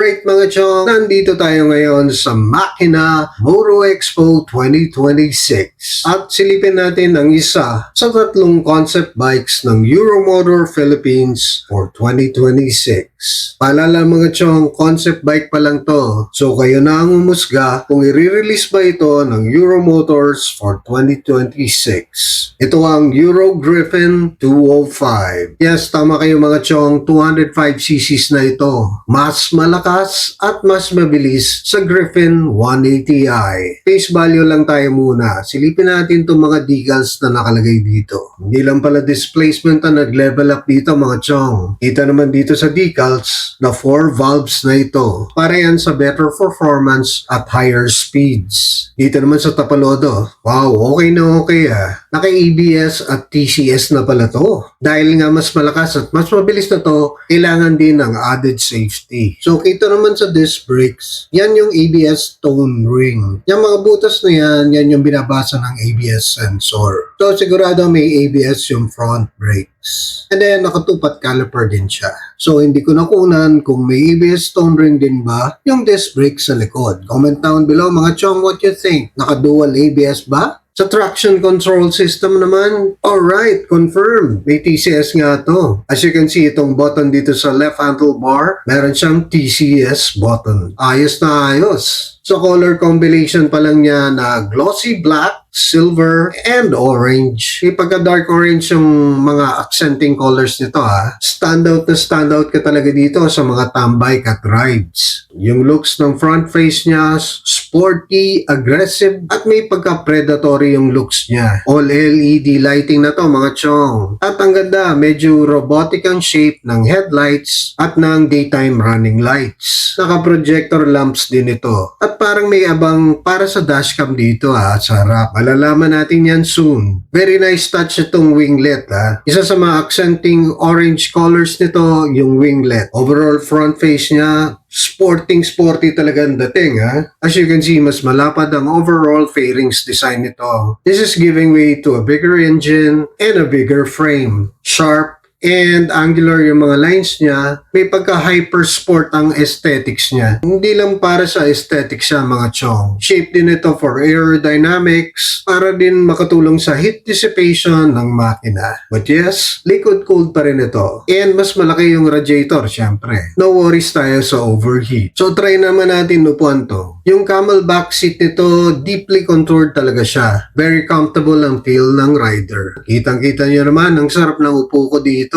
Alright mga chong, nandito tayo ngayon sa Makina Moto Expo 2026 at silipin natin ang isa sa tatlong concept bikes ng Euromotor Philippines for 2026. Paalala mga chong, concept bike pa lang to, so kayo na ang umusga kung i-release ba ito ng Euromotors for 2026. Ito ang Euro Griffin 205. Yes, tama kayo mga chong, 205cc's na ito. Mas malakas at mas mabilis sa Griffin 180i. Face value lang tayo muna. Silipin natin itong mga decals na nakalagay dito. Hindi lang pala displacement ang nag-level up dito mga chong. Kita naman dito sa decals na 4 valves na ito. Para yan sa better performance at higher speeds. Dito naman sa tapalodo. Wow, okay na okay ah. Naka-ABS at TCS na pala to. Dahil nga mas malakas at mas mabilis na to, kailangan din ng added safety. So, kita naman sa disc brakes, yan yung ABS tone ring. Yung mga butas na yan yung binabasa ng ABS sensor. So, sigurado may ABS yung front brakes. And then, nakatupat caliper din siya. So, hindi ko nakunan kung may ABS tone ring din ba yung disc brakes sa likod. Comment down below mga chong what you think. Naka-dual ABS ba? Sa traction control system naman, alright, confirmed. May TCS nga to. As you can see, itong button dito sa left handlebar, meron siyang TCS button. Ayos na ayos. So color combination pa lang niya na glossy black, silver, and orange. May pagka dark orange yung mga accenting colors nito ha. Standout na standout ka talaga dito sa mga tambay at rides. Yung looks ng front face niya, sporty, aggressive, at may pagka-predatory yung looks niya. All LED lighting na to mga chong. At ang ganda, medyo robotic ang shape ng headlights at ng daytime running lights. Naka-projector lamps din ito. At parang may abang para sa dashcam dito sa harap. Malalaman natin yan soon. Very nice touch itong winglet Isa sa mga accenting orange colors nito, yung winglet. Overall front face niya, sporty talaga ang dating As you can see, mas malapad ang overall fairings design nito. This is giving way to a bigger engine and a bigger frame. Sharp and angular yung mga lines niya, may pagka-hyper sport ang aesthetics niya. Hindi lang para sa aesthetics siya mga chong. Shape din ito for aerodynamics, para din makatulong sa heat dissipation ng makina. But yes, liquid cooled pa rin ito. And mas malaki yung radiator, syempre. No worries tayo sa overheat. So try naman natin upuan to. Yung camelback seat nito, deeply contoured talaga siya. Very comfortable ang feel ng rider. Kitang-kita nyo naman, ang sarap ng upo ko dito.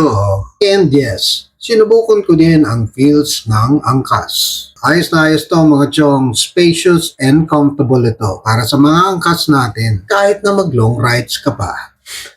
And yes, sinubukan ko din ang feels ng angkas. Ayos na ayos to mga chong, spacious and comfortable ito para sa mga angkas natin kahit na mag long rides ka pa.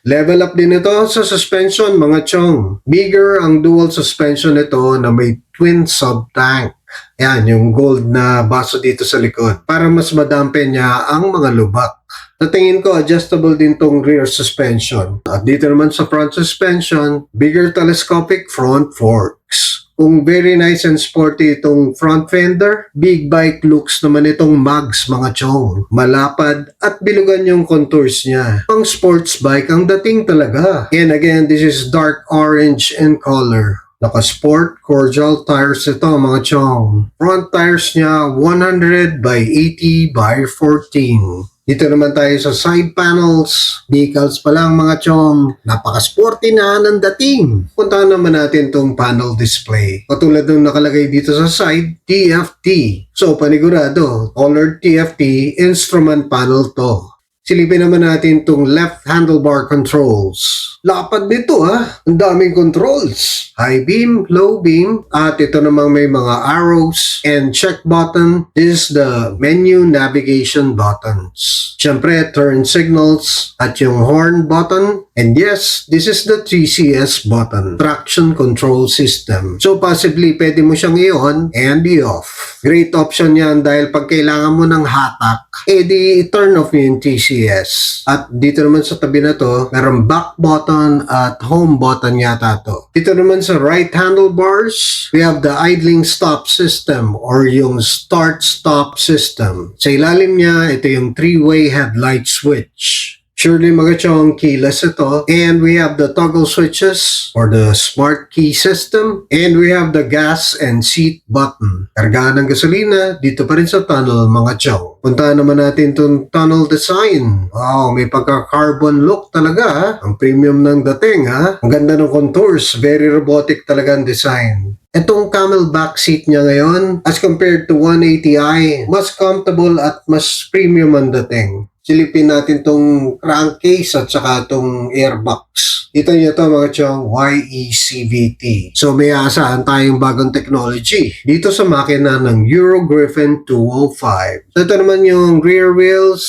Level up din ito sa suspension mga chong. Bigger ang dual suspension nito na may twin sub-tank. Yan, yung gold na baso dito sa likod para mas madampen niya ang mga lubak. Sa tingin ko, adjustable din tong rear suspension. At dito naman sa front suspension, bigger telescopic front forks. Kung very nice and sporty itong front fender, big bike looks naman itong mags mga chong. Malapad at bilugan yung contours niya. Pang sports bike ang dating talaga. And again, this is dark orange in color. Naka-sport cordial tires ito mga chong. Front tires niya 100 by 80 by 14. Dito naman tayo sa side panels. Decals pa lang mga chong. Napaka-sporty na ng dating. Puntahan naman natin tong panel display. Katulad ng nakalagay dito sa side, TFT. So panigurado, colored TFT instrument panel to. Silipin naman natin itong left handlebar controls. Lapad nito ang daming controls. High beam, low beam, at ito namang may mga arrows and check button. This is the menu navigation buttons. Siyempre, turn signals at yung horn button. And yes, this is the TCS button, traction control system. So possibly, pwede mo siyang i-on and i-off. Great option yan dahil pag kailangan mo ng hatak, di turn off yung TCS. At dito naman sa tabi na to, meron back button at home button yata to. Dito naman sa right handlebars, we have the idling stop system or yung start-stop system. Sa ilalim niya, ito yung 3-way headlight switch. Surely mga chong, keyless ito. And we have the toggle switches or the smart key system. And we have the gas and seat button. Kargaan ng gasolina dito pa rin sa tunnel mga chong. Puntahan naman natin itong tunnel design. Wow, may pagka-carbon look talaga ha. Ang premium ng dating ha. Ang ganda ng contours. Very robotic talaga ang design. Itong camel back seat niya ngayon, as compared to 180i, mas comfortable at mas premium ang dating. Silipin natin tong crankcase at saka tong airbox. Ito nyo to mga chong, YECVT. So may aasahan tayong bagong technology dito sa makina ng Euro Griffin 205. So ito naman yung rear wheels.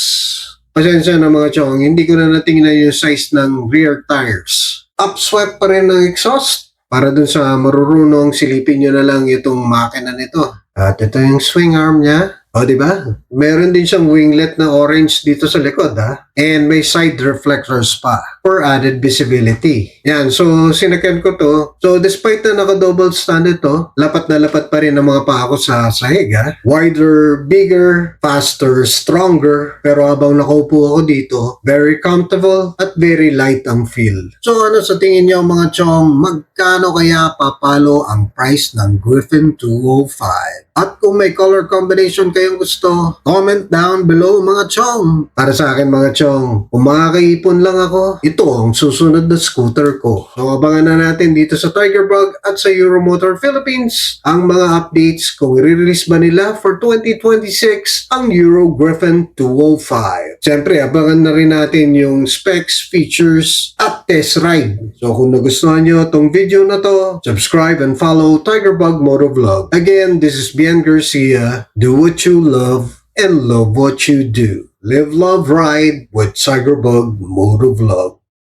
Pasensya na mga chong, hindi ko na natingnan yung size ng rear tires. Upswept pa rin ng exhaust. Para dun sa marurunong, silipin nyo na lang itong makina nito. At ito yung swing arm niya. O, diba? Meron din siyang winglet na orange dito sa likod, ha? And may side reflectors pa for added visibility. Yan, so sinakyan ko to. So, despite na naka-double stand ito, lapat na lapat pa rin ang mga paa ko sa sahig, ha? Wider, bigger, faster, stronger. Pero habang nakaupo ako dito, very comfortable at very light ang feel. So, ano sa tingin niyo mga chong, magkano kaya papalo ang price ng Griffin 205? At kung may color combination kayong gusto, comment down below mga chong. Para sa akin mga chong, kung makakaipon lang ako, ito ang susunod na scooter ko. So abangan na natin dito sa Tigerbug at sa Euromotor Philippines ang mga updates kung i-release ba nila for 2026 ang Euro Griffin 205. Siyempre, abangan na rin natin yung specs, features at test ride. So kung nagustuhan nyo itong video na to, subscribe and follow Tigerbug Motovlog. Again, this is Bien Garcia. Do what you love and love what you do. Live, love, ride with Tigerbug Motovlog.